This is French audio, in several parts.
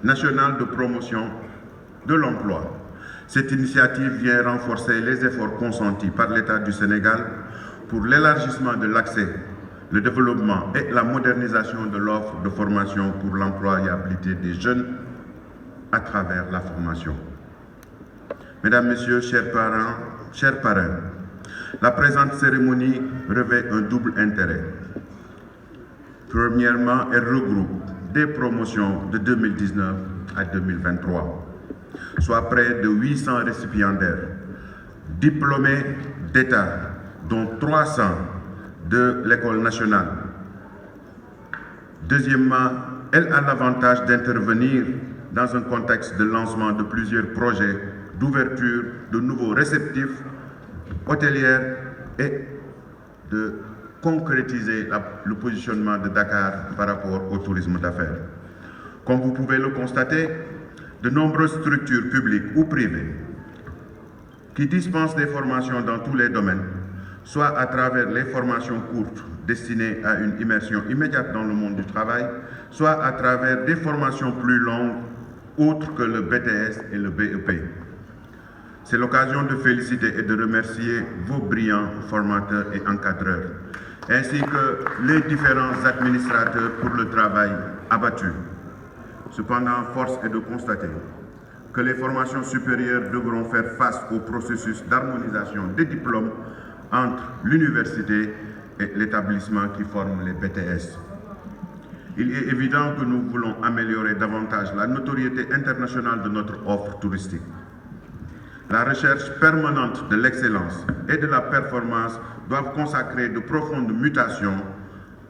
national de promotion de l'emploi. Cette initiative vient renforcer les efforts consentis par l'État du Sénégal pour l'élargissement de l'accès, le développement et la modernisation de l'offre de formation pour l'employabilité des jeunes à travers la formation. Mesdames, Messieurs, chers parrains, la présente cérémonie revêt un double intérêt. Premièrement, elle regroupe des promotions de 2019 à 2023, soit près de 800 récipiendaires, diplômés d'État, dont 300 de l'École nationale. Deuxièmement, elle a l'avantage d'intervenir dans un contexte de lancement de plusieurs projets d'ouverture de nouveaux réceptifs hôteliers et de concrétiser le positionnement de Dakar par rapport au tourisme d'affaires. Comme vous pouvez le constater, de nombreuses structures publiques ou privées qui dispensent des formations dans tous les domaines, soit à travers les formations courtes destinées à une immersion immédiate dans le monde du travail, soit à travers des formations plus longues, autres que le BTS et le BEP. C'est l'occasion de féliciter et de remercier vos brillants formateurs et encadreurs, ainsi que les différents administrateurs pour le travail abattu. Cependant, force est de constater que les formations supérieures devront faire face au processus d'harmonisation des diplômes entre l'université et l'établissement qui forme les BTS. Il est évident que nous voulons améliorer davantage la notoriété internationale de notre offre touristique. La recherche permanente de l'excellence et de la performance doivent consacrer de profondes mutations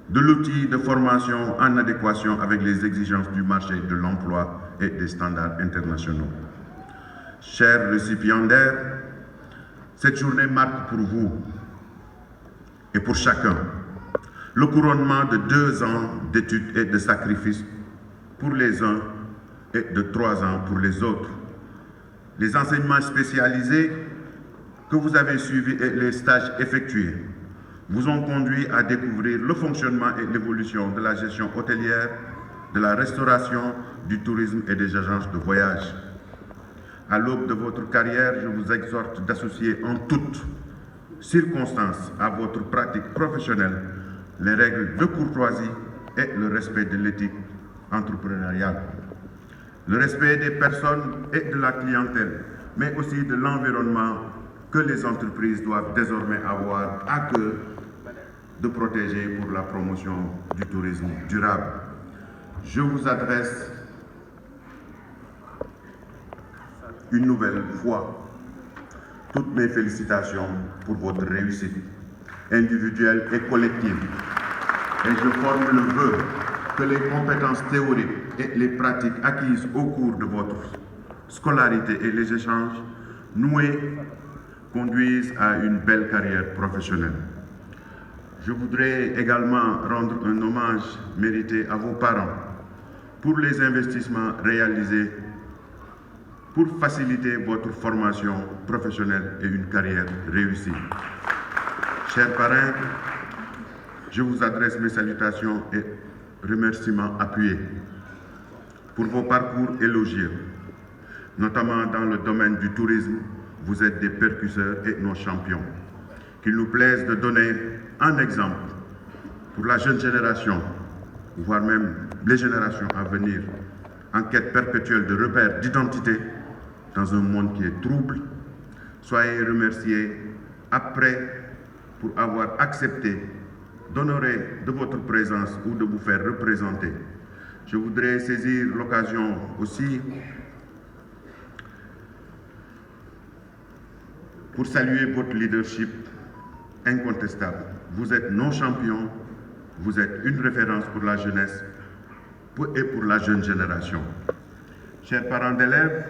de l'outil de formation en adéquation avec les exigences du marché de l'emploi et des standards internationaux. Chers récipiendaires, cette journée marque pour vous et pour chacun le couronnement de 2 ans d'études et de sacrifices pour les uns et de 3 ans pour les autres. Les enseignements spécialisés que vous avez suivis et les stages effectués vous ont conduit à découvrir le fonctionnement et l'évolution de la gestion hôtelière, de la restauration, du tourisme et des agences de voyage. À l'aube de votre carrière, je vous exhorte d'associer en toutes circonstances à votre pratique professionnelle les règles de courtoisie et le respect de l'éthique entrepreneuriale. Le respect des personnes et de la clientèle, mais aussi de l'environnement que les entreprises doivent désormais avoir à cœur de protéger pour la promotion du tourisme durable. Je vous adresse une nouvelle fois toutes mes félicitations pour votre réussite individuelle et collective. Et je forme le vœu que les compétences théoriques et les pratiques acquises au cours de votre scolarité et les échanges noués conduisent à une belle carrière professionnelle. Je voudrais également rendre un hommage mérité à vos parents pour les investissements réalisés pour faciliter votre formation professionnelle et une carrière réussie. Chers parrains, je vous adresse mes salutations et remerciements appuyés pour vos parcours élogieux, notamment dans le domaine du tourisme. Vous êtes des percusseurs et nos champions. Qu'il nous plaise de donner un exemple pour la jeune génération, voire même les générations à venir, en quête perpétuelle de repères d'identité dans un monde qui est trouble. Soyez remerciés après pour avoir accepté d'honorer de votre présence ou de vous faire représenter. Je voudrais saisir l'occasion aussi pour saluer votre leadership incontestable. Vous êtes nos champions, vous êtes une référence pour la jeunesse et pour la jeune génération. Chers parents d'élèves,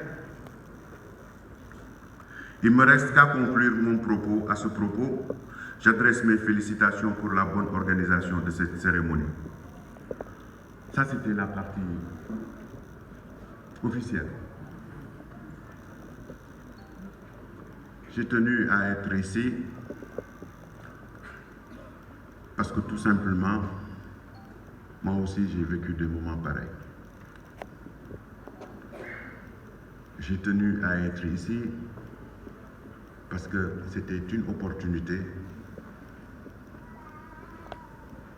il ne me reste qu'à conclure mon propos. À ce propos, j'adresse mes félicitations pour la bonne organisation de cette cérémonie. Ça, c'était la partie officielle. J'ai tenu à être ici parce que tout simplement, moi aussi j'ai vécu des moments pareils. J'ai tenu à être ici parce que c'était une opportunité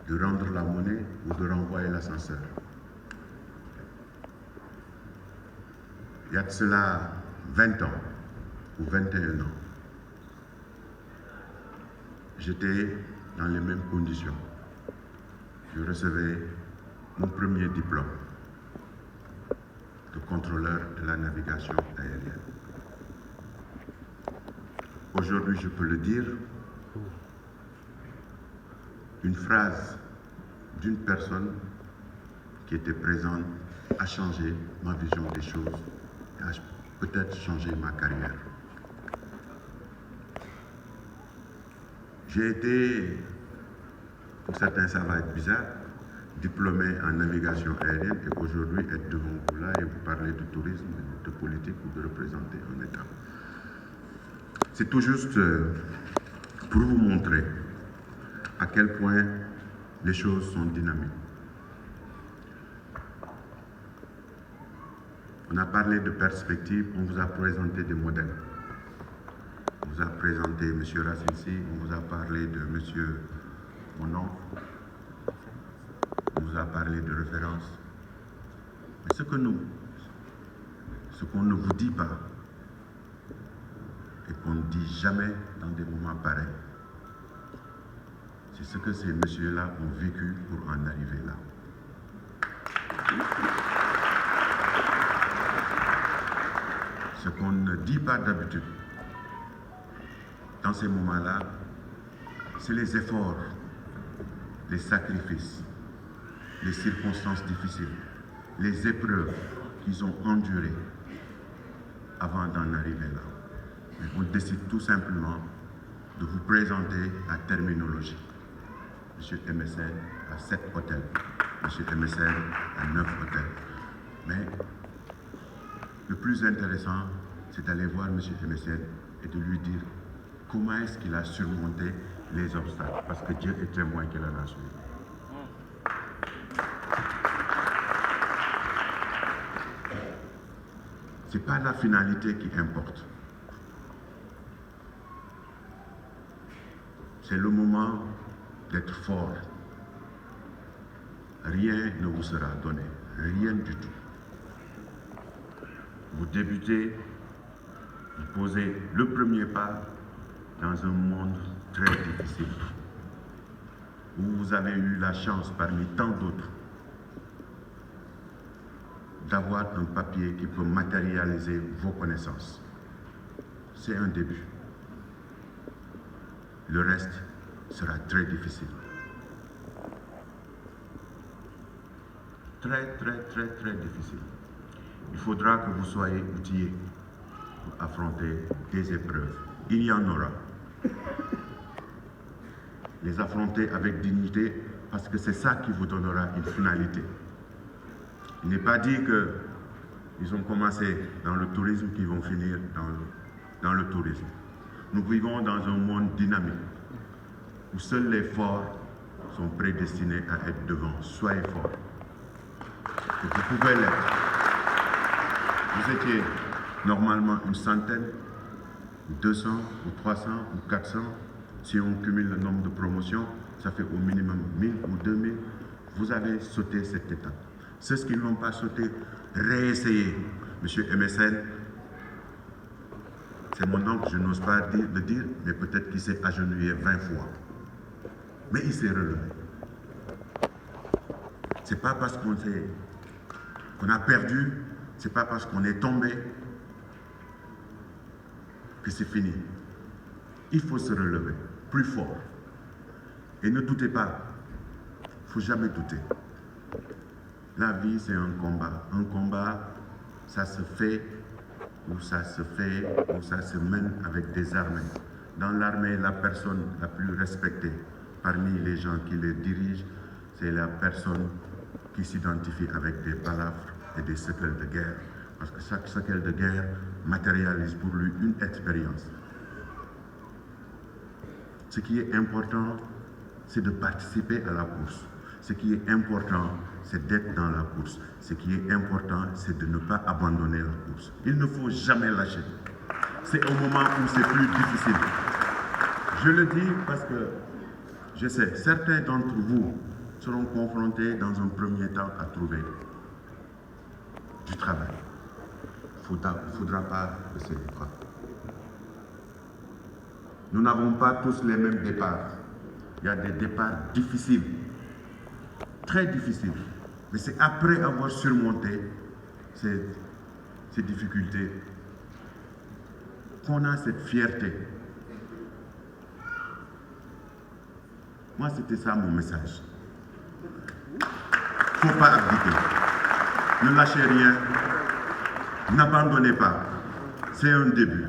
de rendre la monnaie ou de renvoyer l'ascenseur. Il y a de cela 20 ans ou 21 ans, j'étais dans les mêmes conditions. Je recevais mon premier diplôme de contrôleur de la navigation aérienne. Aujourd'hui, je peux le dire, une phrase d'une personne qui était présente a changé ma vision des choses et a peut-être changé ma carrière. J'ai été, pour certains ça va être bizarre, diplômé en navigation aérienne et aujourd'hui être devant vous là et vous parler de tourisme, de politique ou de représenter un État. C'est tout juste pour vous montrer à quel point les choses sont dynamiques. On a parlé de perspectives, on vous a présenté des modèles. On vous a présenté M. Racinci, on vous a parlé de M. Monon, on vous a parlé de références. Mais ce qu'on ne vous dit pas et qu'on ne dit jamais dans des moments pareils, c'est ce que ces messieurs-là ont vécu pour en arriver là. Ce qu'on ne dit pas d'habitude, dans ces moments-là, c'est les efforts, les sacrifices, les circonstances difficiles, les épreuves qu'ils ont endurées avant d'en arriver là. Mais on décide tout simplement de vous présenter la terminologie. M. MSN a 7 hôtels, M. MSN a 9 hôtels. Mais le plus intéressant, c'est d'aller voir M. MSN et de lui dire comment est-ce qu'il a surmonté les obstacles, parce que Dieu est témoin qu'il en a suivi. Ce n'est pas la finalité qui importe. C'est le moment d'être fort. Rien ne vous sera donné, rien du tout. Vous débutez, vous posez le premier pas dans un monde très difficile, où vous avez eu la chance, parmi tant d'autres, d'avoir un papier qui peut matérialiser vos connaissances. C'est un début. Le reste sera très difficile. Très difficile. Il faudra que vous soyez outillés pour affronter des épreuves. Il y en aura. Les affronter avec dignité, parce que c'est ça qui vous donnera une finalité. Il n'est pas dit qu'ils ont commencé dans le tourisme qu'ils vont finir dans le tourisme. Nous vivons dans un monde dynamique où seuls les forts sont prédestinés à être devant. Soyez forts. Et vous pouvez l'être. Vous étiez normalement une centaine, 200 ou 300 ou 400. Si on cumule le nombre de promotions, ça fait au minimum 1000 ou 2000. Vous avez sauté cette étape. Ceux qui n'ont pas sauté, réessayez. Monsieur MSN, c'est mon oncle, je n'ose pas le dire, mais peut-être qu'il s'est agenouillé 20 fois. Mais il s'est relevé. C'est pas parce qu'on a perdu, c'est pas parce qu'on est tombé que c'est fini. Il faut se relever, plus fort. Et ne doutez pas, il ne faut jamais douter. La vie, c'est un combat. Un combat, ça se fait ou ça se mène avec des armées. Dans l'armée, la personne la plus respectée parmi les gens qui les dirigent, c'est la personne qui s'identifie avec des palafres et des séquelles de guerre. Parce que chaque séquelle de guerre matérialise pour lui une expérience. Ce qui est important, c'est de participer à la course. Ce qui est important, c'est d'être dans la course. Ce qui est important, c'est de ne pas abandonner la course. Il ne faut jamais lâcher. C'est au moment où c'est plus difficile. Je le dis parce que je sais, certains d'entre vous seront confrontés dans un premier temps à trouver du travail. Il ne faudra pas baisser les bras. Nous n'avons pas tous les mêmes départs. Il y a des départs difficiles, très difficiles. Mais c'est après avoir surmonté ces difficultés qu'on a cette fierté. Moi, c'était ça mon message. Il ne faut pas abdiquer. Ne lâchez rien. N'abandonnez pas. C'est un début.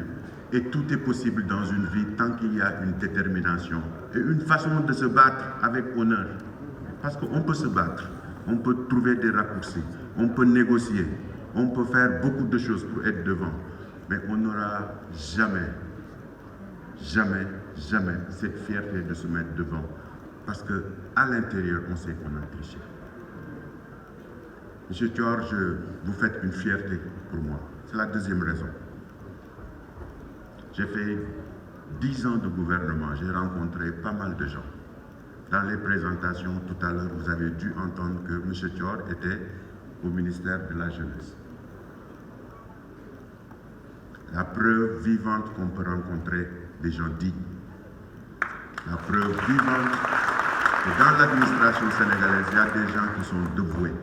Et tout est possible dans une vie tant qu'il y a une détermination et une façon de se battre avec honneur. Parce qu'on peut se battre, on peut trouver des raccourcis, on peut négocier, on peut faire beaucoup de choses pour être devant. Mais on n'aura jamais, jamais, jamais cette fierté de se mettre devant. Parce qu'à l'intérieur, on sait qu'on a triché. Monsieur Georges, vous faites une fierté pour moi. C'est la deuxième raison. J'ai fait 10 ans de gouvernement, j'ai rencontré pas mal de gens. Dans les présentations, tout à l'heure, vous avez dû entendre que M. Thior était au ministère de la Jeunesse. La preuve vivante qu'on peut rencontrer des gens dignes. La preuve vivante que dans l'administration sénégalaise, il y a des gens qui sont dévoués.